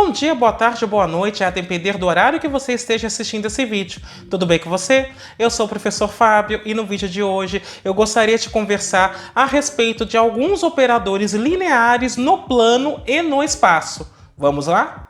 Bom dia, boa tarde, boa noite, a depender do horário que você esteja assistindo esse vídeo. Tudo bem com você? Eu sou o professor Fábio e no vídeo de hoje eu gostaria de conversar a respeito de alguns operadores lineares no plano e no espaço. Vamos lá?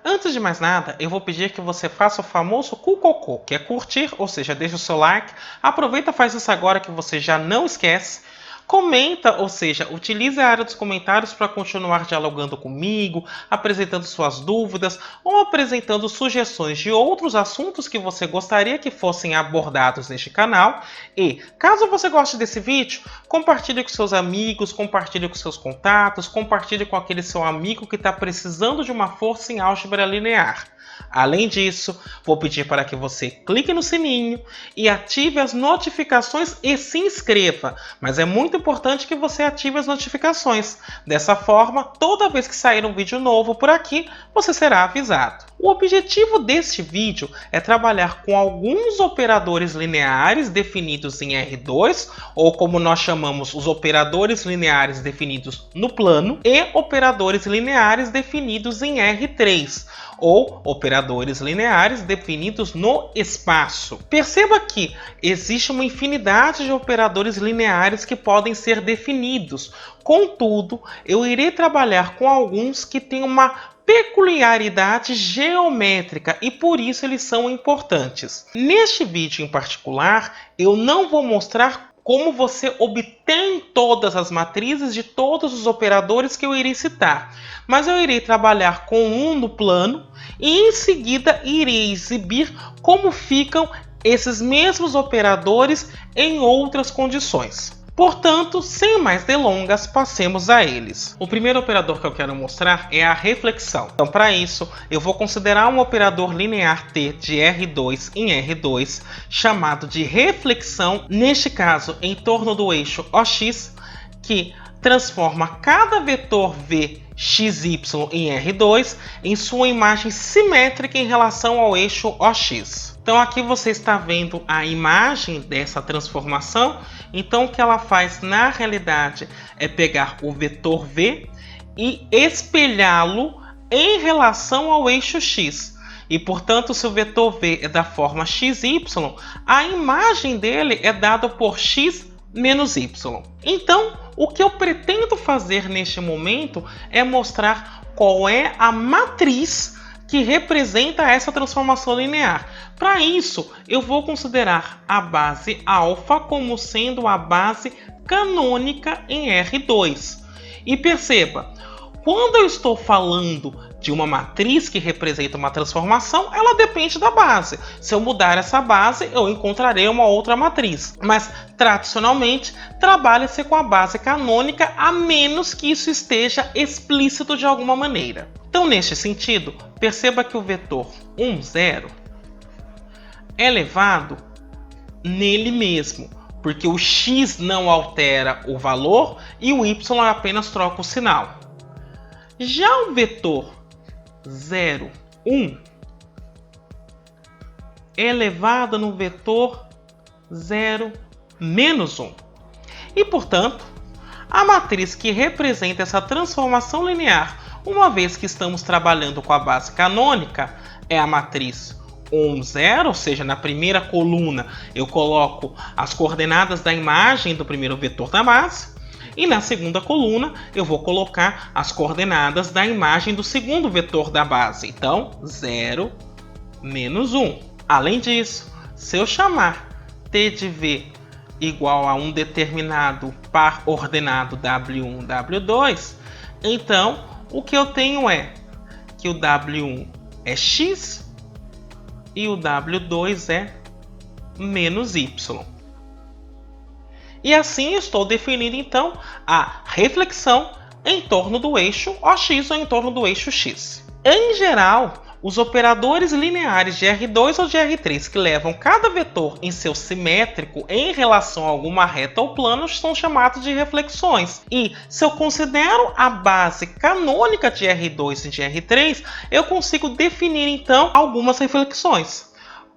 Antes de mais nada, eu vou pedir que você faça o famoso cucocô, que é curtir, ou seja, deixa o seu like. Aproveita e faz isso agora que você já não esquece. Comenta, ou seja, utilize a área dos comentários para continuar dialogando comigo, apresentando suas dúvidas ou apresentando sugestões de outros assuntos que você gostaria que fossem abordados neste canal. E, caso você goste desse vídeo, compartilhe com seus amigos, compartilhe com seus contatos, compartilhe com aquele seu amigo que está precisando de uma força em álgebra linear. Além disso, vou pedir para que você clique no sininho e ative as notificações e se inscreva. Mas é muito importante que você ative as notificações. Dessa forma, toda vez que sair um vídeo novo por aqui, você será avisado. O objetivo deste vídeo é trabalhar com alguns operadores lineares definidos em R2, ou como nós chamamos os operadores lineares definidos no plano, e operadores lineares definidos em R3, ou operadores lineares definidos no espaço. Perceba que existe uma infinidade de operadores lineares que podem ser definidos. Contudo, eu irei trabalhar com alguns que têm uma peculiaridade geométrica e por isso eles são importantes. Neste vídeo em particular, eu não vou mostrar como você obtém todas as matrizes de todos os operadores que eu irei citar, mas eu irei trabalhar com um no plano e em seguida irei exibir como ficam esses mesmos operadores em outras condições. Portanto, sem mais delongas, passemos a eles. O primeiro operador que eu quero mostrar é a reflexão. Então, para isso, eu vou considerar um operador linear T de R2 em R2, chamado de reflexão, neste caso, em torno do eixo OX, que transforma cada vetor V xy em R2 em sua imagem simétrica em relação ao eixo OX. Então aqui você está vendo a imagem dessa transformação. Então o que ela faz na realidade é pegar o vetor V e espelhá-lo em relação ao eixo X. E portanto, se o vetor V é da forma XY, a imagem dele é dada por X menos Y. Então, o que eu pretendo fazer neste momento é mostrar qual é a matriz que representa essa transformação linear. Para isso, eu vou considerar a base alfa como sendo a base canônica em R2. E perceba, quando eu estou falando de uma matriz que representa uma transformação, ela depende da base. Se eu mudar essa base, eu encontrarei uma outra matriz. Mas, tradicionalmente, trabalha-se com a base canônica, a menos que isso esteja explícito de alguma maneira. Então, neste sentido, perceba que o vetor 1, 0 é levado nele mesmo, porque o x não altera o valor e o y apenas troca o sinal. Já o vetor 0, 1 é levado no vetor 0, menos 1. E, portanto, a matriz que representa essa transformação linear, uma vez que estamos trabalhando com a base canônica, é a matriz 1, 0, ou seja, na primeira coluna eu coloco as coordenadas da imagem do primeiro vetor da base, e na segunda coluna eu vou colocar as coordenadas da imagem do segundo vetor da base. Então, 0, menos 1. Além disso, se eu chamar T de V igual a um determinado par ordenado W1, W2, então o que eu tenho é que o W1 é X e o W2 é menos Y. E assim estou definindo então a reflexão em torno do eixo OX ou em torno do eixo X. Em geral, os operadores lineares de R2 ou de R3 que levam cada vetor em seu simétrico em relação a alguma reta ou plano são chamados de reflexões. E se eu considero a base canônica de R2 e de R3, eu consigo definir então algumas reflexões.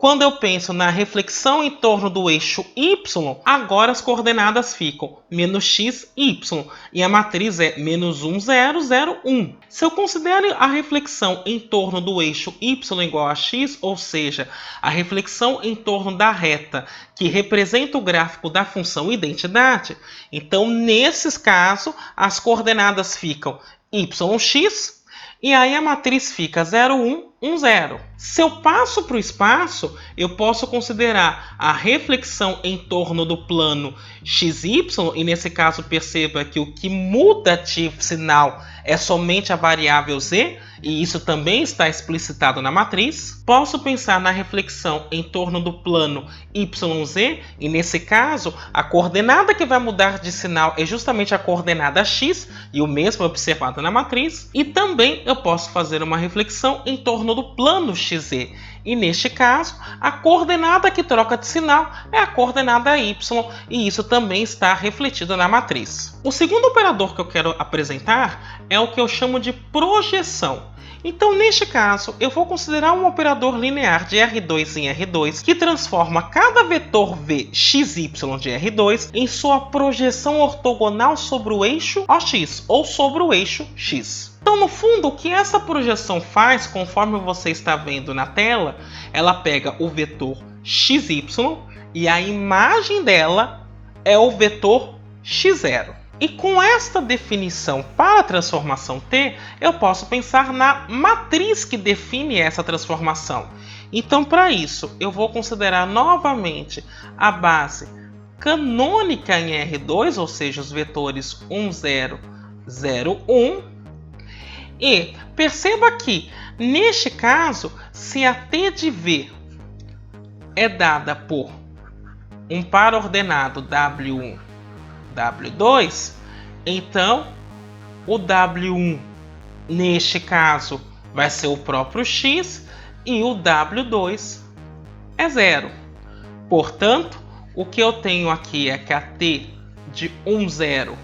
Quando eu penso na reflexão em torno do eixo y, agora as coordenadas ficam menos x, y. E a matriz é menos 1, 0, 0, 1. Se eu considero a reflexão em torno do eixo y igual a x, ou seja, a reflexão em torno da reta que representa o gráfico da função identidade, então, nesses casos, as coordenadas ficam yx, e aí a matriz fica 0, 1, 1, 0. Se eu passo para o espaço, eu posso considerar a reflexão em torno do plano xy, e nesse caso perceba que o que muda de sinal é somente a variável z, e isso também está explicitado na matriz. Posso pensar na reflexão em torno do plano yz, e nesse caso, a coordenada que vai mudar de sinal é justamente a coordenada x, e o mesmo é observado na matriz. E também eu posso fazer uma reflexão em torno do plano xz, e neste caso, a coordenada que troca de sinal é a coordenada y, e isso também está refletido na matriz. O segundo operador que eu quero apresentar é o que eu chamo de projeção. Então, neste caso, eu vou considerar um operador linear de R2 em R2 que transforma cada vetor v xy de R2 em sua projeção ortogonal sobre o eixo OX ou sobre o eixo x. Então, no fundo, o que essa projeção faz, conforme você está vendo na tela, ela pega o vetor xy e a imagem dela é o vetor x0. E com esta definição para a transformação T, eu posso pensar na matriz que define essa transformação. Então, para isso, eu vou considerar novamente a base canônica em R2, ou seja, os vetores 1, 0, 0, 1. E perceba que, neste caso, se a T de V é dada por um par ordenado W1, W2, então o W1 neste caso vai ser o próprio x e o W2 é 0. Portanto, o que eu tenho aqui é que a T de 1, 0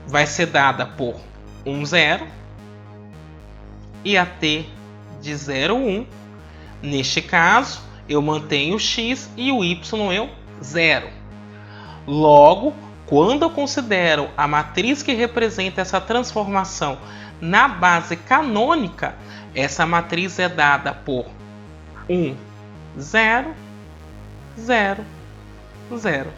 vai ser dada por 1, 0 e a T de 0, 1. Neste caso, eu mantenho o x e o y eu 0. Logo, quando eu considero a matriz que representa essa transformação na base canônica, essa matriz é dada por 1, 0, 0, 0.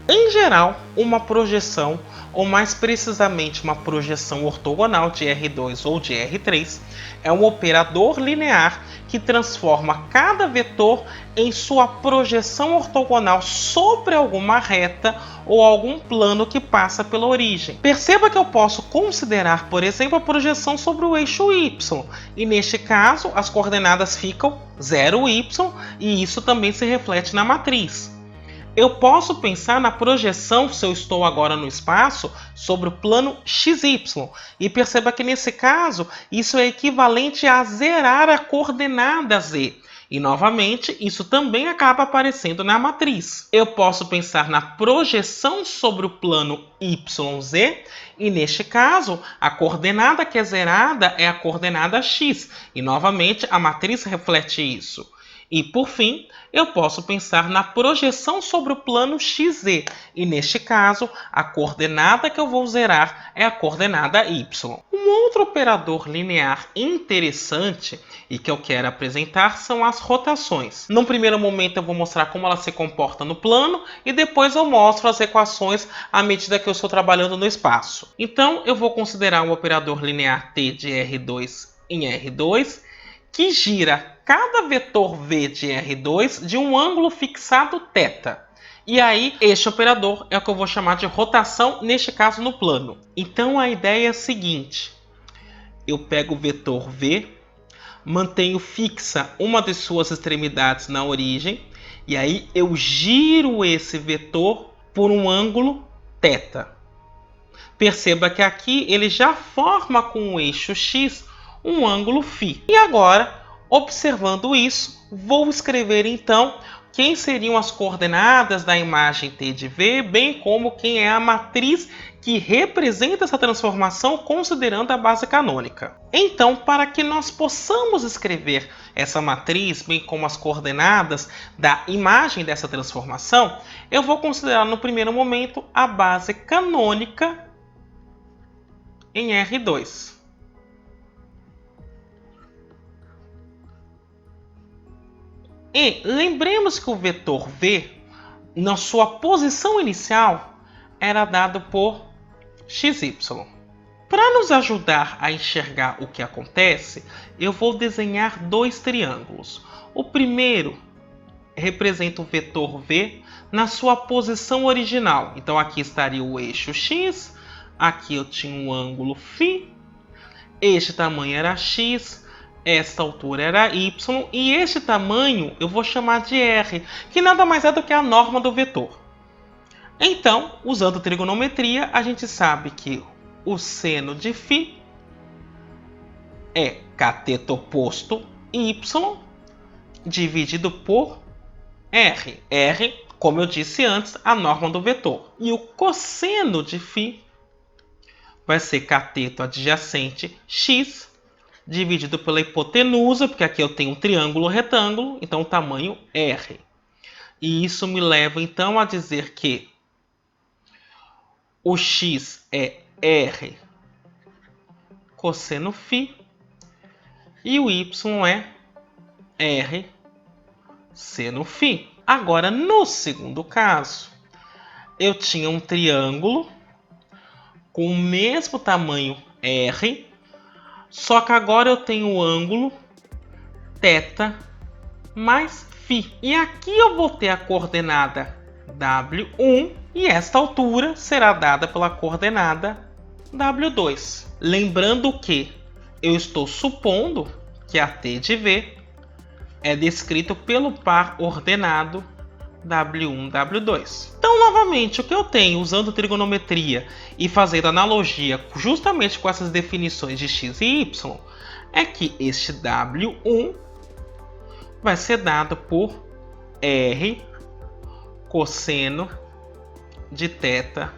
Em geral, uma projeção, ou mais precisamente uma projeção ortogonal de R2 ou de R3, é um operador linear que transforma cada vetor em sua projeção ortogonal sobre alguma reta ou algum plano que passa pela origem. Perceba que eu posso considerar, por exemplo, a projeção sobre o eixo y, e neste caso as coordenadas ficam 0, y, e isso também se reflete na matriz. Eu posso pensar na projeção, se eu estou agora no espaço, sobre o plano xy. E perceba que nesse caso, isso é equivalente a zerar a coordenada z. E novamente, isso também acaba aparecendo na matriz. Eu posso pensar na projeção sobre o plano yz. E neste caso, a coordenada que é zerada é a coordenada x. E novamente, a matriz reflete isso. E, por fim, eu posso pensar na projeção sobre o plano xz, e neste caso, a coordenada que eu vou zerar é a coordenada y. Um outro operador linear interessante e que eu quero apresentar são as rotações. Num primeiro momento eu vou mostrar como ela se comporta no plano e depois eu mostro as equações à medida que eu estou trabalhando no espaço. Então, eu vou considerar um operador linear T de R2 em R2, que gira cada vetor v de R2 de um ângulo fixado θ. E aí, este operador é o que eu vou chamar de rotação, neste caso no plano. Então, a ideia é a seguinte. Eu pego o vetor v, mantenho fixa uma de suas extremidades na origem, e aí eu giro esse vetor por um ângulo θ. Perceba que aqui ele já forma com o eixo x um ângulo φ. E agora, observando isso, vou escrever então quem seriam as coordenadas da imagem T de V, bem como quem é a matriz que representa essa transformação considerando a base canônica. Então, para que nós possamos escrever essa matriz, bem como as coordenadas da imagem dessa transformação, eu vou considerar no primeiro momento a base canônica em R2. E lembremos que o vetor V, na sua posição inicial, era dado por XY. Para nos ajudar a enxergar o que acontece, eu vou desenhar dois triângulos. O primeiro representa o vetor V na sua posição original. Então aqui estaria o eixo X, aqui eu tinha um ângulo φ, este tamanho era X, esta altura era Y, e este tamanho eu vou chamar de R, que nada mais é do que a norma do vetor. Então, usando trigonometria, a gente sabe que o seno de φ é cateto oposto y dividido por r. R, como eu disse antes, a norma do vetor. E o cosseno de φ vai ser cateto adjacente x dividido pela hipotenusa, porque aqui eu tenho um triângulo retângulo, então o tamanho r. E isso me leva então a dizer que o x é r cosseno φ e o y é r seno φ. Agora, no segundo caso, eu tinha um triângulo com o mesmo tamanho r, só que agora eu tenho o ângulo θ mais φ. E aqui eu vou ter a coordenada W1 e esta altura será dada pela coordenada W2. Lembrando que eu estou supondo que a T de V é descrito pelo par ordenado W1, W2. Então, novamente, o que eu tenho usando trigonometria e fazendo analogia justamente com essas definições de x e y é que este W1 vai ser dado por R cosseno de θ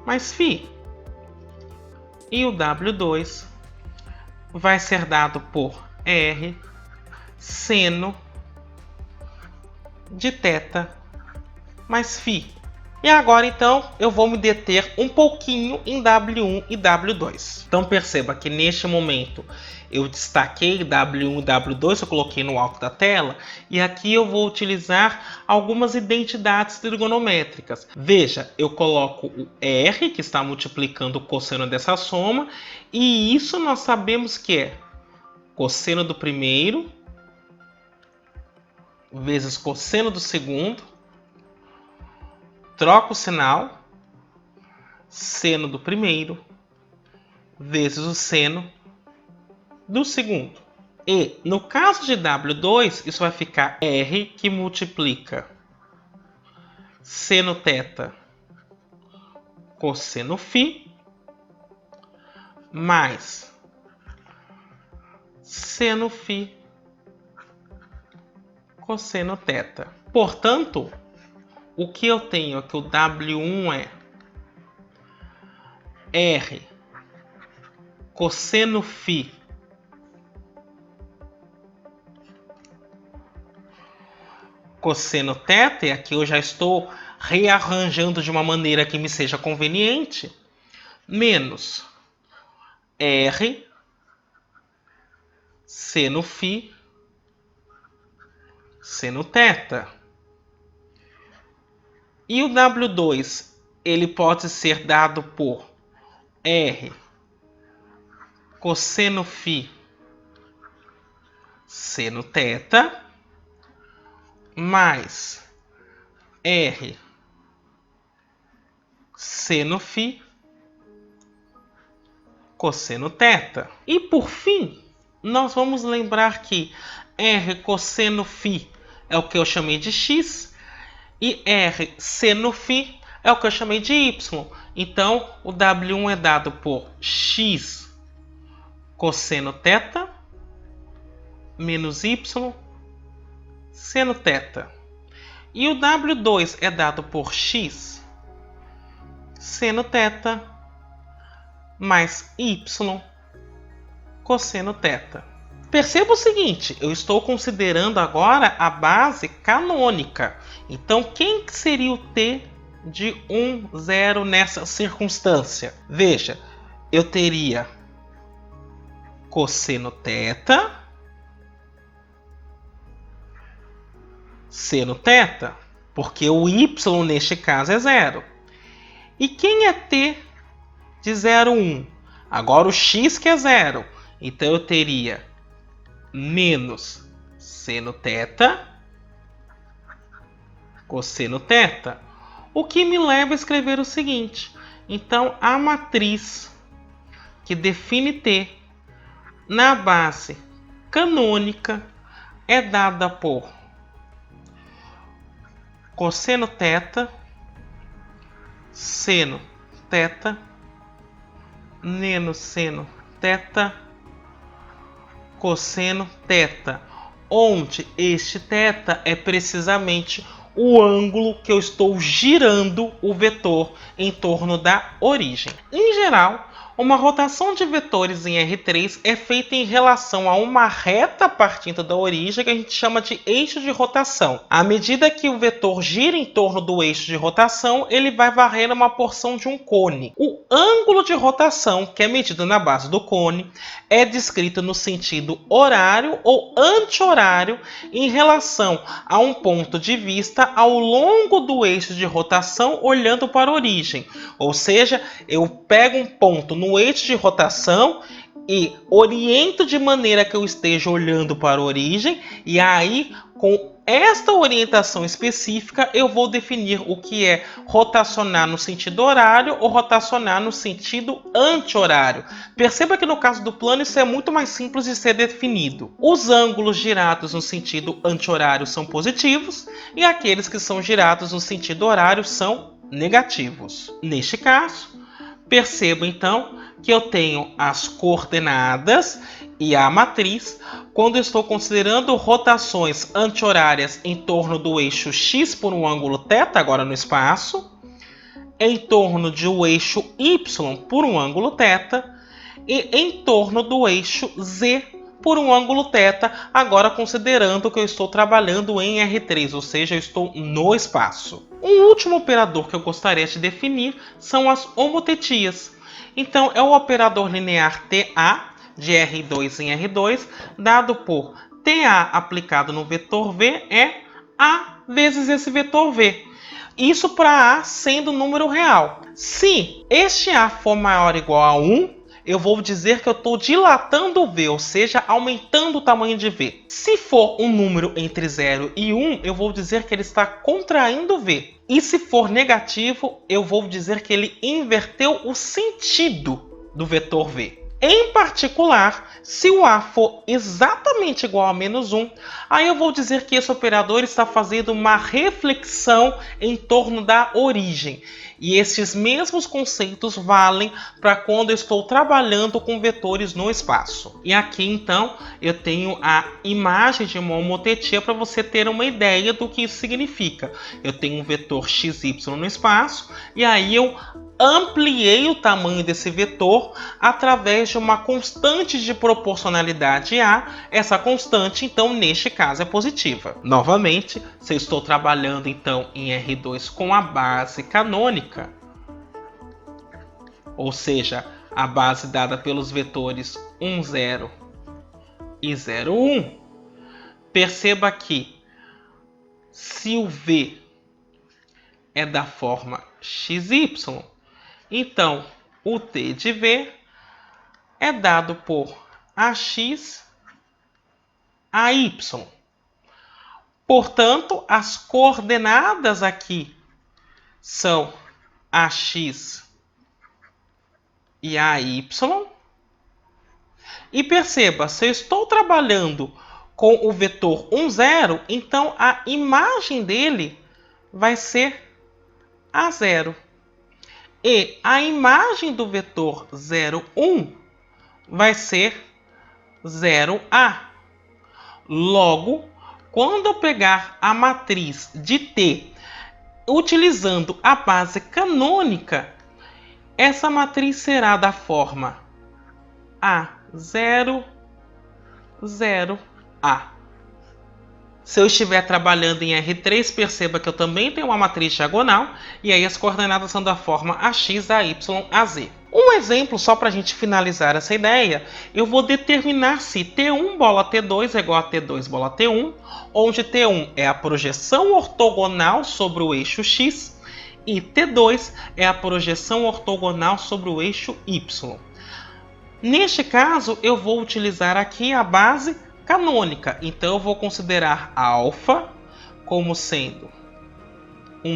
mais φ. E o W2 vai ser dado por R seno de θ mais φ. E agora, então, eu vou me deter um pouquinho em W1 e W2. Então, perceba que neste momento eu destaquei W1 e W2, eu coloquei no alto da tela, e aqui eu vou utilizar algumas identidades trigonométricas. Veja, eu coloco o R, que está multiplicando o cosseno dessa soma, e isso nós sabemos que é cosseno do primeiro vezes cosseno do segundo, troco o sinal, seno do primeiro vezes o seno do segundo. E no caso de W2, isso vai ficar R que multiplica seno θ cosseno φ mais seno φ cosseno θ. Portanto, o que eu tenho é que o W1 é R cosseno φ cosseno θ, e aqui eu já estou rearranjando de uma maneira que me seja conveniente, menos R seno φ seno θ. E o W2 ele pode ser dado por R cosseno φ seno θ mais R seno φ cosseno θ. E por fim, nós vamos lembrar que R cosseno φ é o que eu chamei de x e R seno φ é o que eu chamei de y. Então, o W1 é dado por x cosseno θ menos y seno θ. E o W2 é dado por x seno θ mais y cosseno θ. Perceba o seguinte, eu estou considerando agora a base canônica. Então, quem seria o t de 1, 0 nessa circunstância? Veja, eu teria cosseno θ, seno θ, porque o y neste caso é 0. E quem é t de 0, 1? Agora o x que é 0. Então eu teria menos seno θ cosseno θ. O que me leva a escrever o seguinte. Então a matriz que define t na base canônica é dada por cosseno θ, seno θ, menos seno θ, cosseno θ, onde este θ é precisamente o ângulo que eu estou girando o vetor em torno da origem. Em geral, uma rotação de vetores em R3 é feita em relação a uma reta partindo da origem que a gente chama de eixo de rotação. À medida que o vetor gira em torno do eixo de rotação, ele vai varrer uma porção de um cone. O ângulo de rotação, que é medido na base do cone, é descrito no sentido horário ou anti-horário em relação a um ponto de vista ao longo do eixo de rotação olhando para a origem. Ou seja, eu pego um ponto no eixo de rotação e oriento de maneira que eu esteja olhando para a origem, e aí com esta orientação específica eu vou definir o que é rotacionar no sentido horário ou rotacionar no sentido anti-horário. Perceba que no caso do plano isso é muito mais simples de ser definido. Os ângulos girados no sentido anti-horário são positivos e aqueles que são girados no sentido horário são negativos. Neste caso, perceba então que eu tenho as coordenadas e a matriz quando eu estou considerando rotações anti-horárias em torno do eixo x por um ângulo θ, agora no espaço, em torno do eixo y por um ângulo θ e em torno do eixo z por um ângulo θ, agora considerando que eu estou trabalhando em R3, ou seja, eu estou no espaço. Um último operador que eu gostaria de definir são as homotetias. Então, é o operador linear TA de R2 em R2, dado por TA aplicado no vetor V é A vezes esse vetor V. Isso para A sendo número real. Se este A for maior ou igual a 1, eu vou dizer que eu estou dilatando o V, ou seja, aumentando o tamanho de V. Se for um número entre 0 e 1, eu vou dizer que ele está contraindo o V. E se for negativo, eu vou dizer que ele inverteu o sentido do vetor V. Em particular, se o A for exatamente igual a menos 1, aí eu vou dizer que esse operador está fazendo uma reflexão em torno da origem. E esses mesmos conceitos valem para quando eu estou trabalhando com vetores no espaço. E aqui, então, eu tenho a imagem de uma homotetia para você ter uma ideia do que isso significa. Eu tenho um vetor xy no espaço, e aí eu ampliei o tamanho desse vetor através de uma constante de proporcionalidade A. Essa constante, então, neste caso, é positiva. Novamente, se eu estou trabalhando, então, em R2 com a base canônica, ou seja, a base dada pelos vetores 1, 0 e 0, 1, perceba que se o V é da forma xy, então o t de V é dado por AX, AY. Portanto, as coordenadas aqui são AX e AY. E perceba, se eu estou trabalhando com o vetor 1, 0, então a imagem dele vai ser A0. E a imagem do vetor 0, 1 vai ser 0A. Logo, quando eu pegar a matriz de T utilizando a base canônica, essa matriz será da forma A0, 0A. Se eu estiver trabalhando em R3, perceba que eu também tenho uma matriz diagonal, e aí as coordenadas são da forma AX, AY, AZ. Um exemplo, só para a gente finalizar essa ideia, eu vou determinar se T1 bola T2 é igual a T2 bola T1, onde T1 é a projeção ortogonal sobre o eixo X, e T2 é a projeção ortogonal sobre o eixo Y. Neste caso, eu vou utilizar aqui a base canônica. Então, eu vou considerar alfa como sendo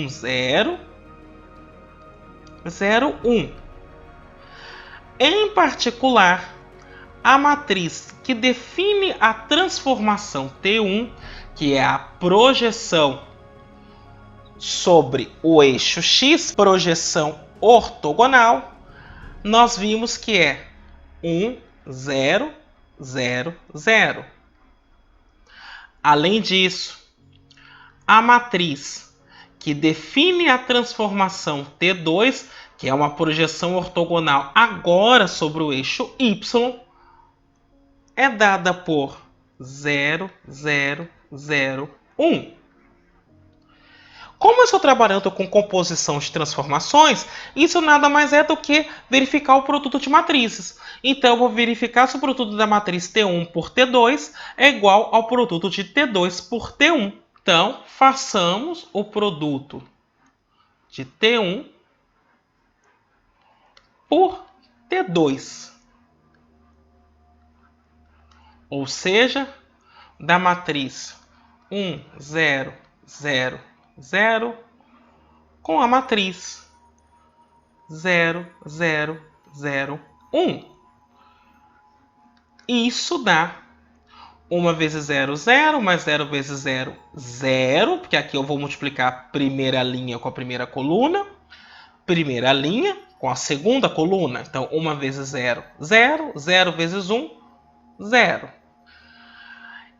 0, 0, 1. Em particular, a matriz que define a transformação T1, que é a projeção sobre o eixo X, projeção ortogonal, nós vimos que é 1, 0, 0, 0. Além disso, a matriz que define a transformação T2, que é uma projeção ortogonal agora sobre o eixo Y, é dada por 0, 0, 0, 1. Como eu estou trabalhando com composição de transformações, isso nada mais é do que verificar o produto de matrizes. Então, eu vou verificar se o produto da matriz T1 por T2 é igual ao produto de T2 por T1. Então, façamos o produto de T1 por T2. Ou seja, da matriz 1, 0, 0, 0 com a matriz 0, 0, 0, 1. Isso dá 1 vezes 0, 0, mais 0 vezes 0, 0, porque aqui eu vou multiplicar a primeira linha com a primeira coluna, primeira linha com a segunda coluna. Então, 1 vezes 0, 0, 0 vezes 1, 0.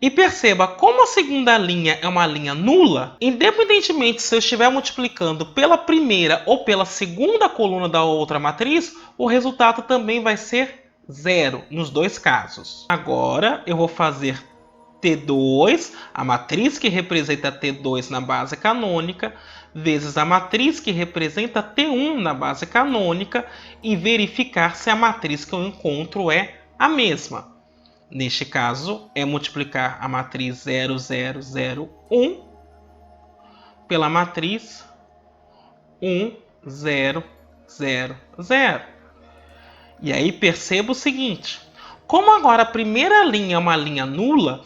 E perceba, como a segunda linha é uma linha nula, independentemente se eu estiver multiplicando pela primeira ou pela segunda coluna da outra matriz, o resultado também vai ser 0 nos dois casos. Agora eu vou fazer T2, a matriz que representa T2 na base canônica, vezes a matriz que representa T1 na base canônica, e verificar se a matriz que eu encontro é a mesma. Neste caso, é multiplicar a matriz 0, 0, 0, 1 pela matriz 1, 0, 0, 0. E aí perceba o seguinte, como agora a primeira linha é uma linha nula,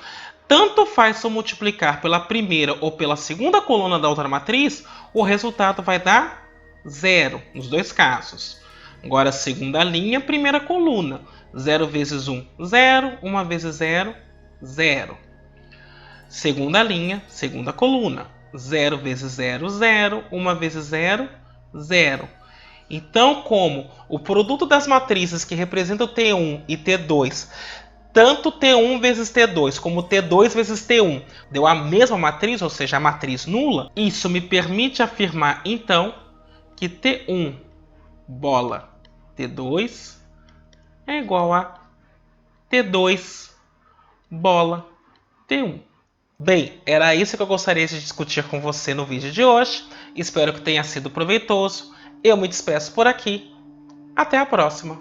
tanto faz se eu multiplicar pela primeira ou pela segunda coluna da outra matriz, o resultado vai dar 0 nos dois casos. Agora, segunda linha, primeira coluna. 0 vezes 1, 0. 1 vezes 0, 0. Segunda linha, segunda coluna. 0 vezes 0, 0. 1 vezes 0, 0. Então, como o produto das matrizes que representam T1 e T2, tanto T1 vezes T2 como T2 vezes T1 deu a mesma matriz, ou seja, a matriz nula, isso me permite afirmar, então, que T1 bola T2 é igual a T2 bola T1. Bem, era isso que eu gostaria de discutir com você no vídeo de hoje. Espero que tenha sido proveitoso. Eu me despeço por aqui. Até a próxima.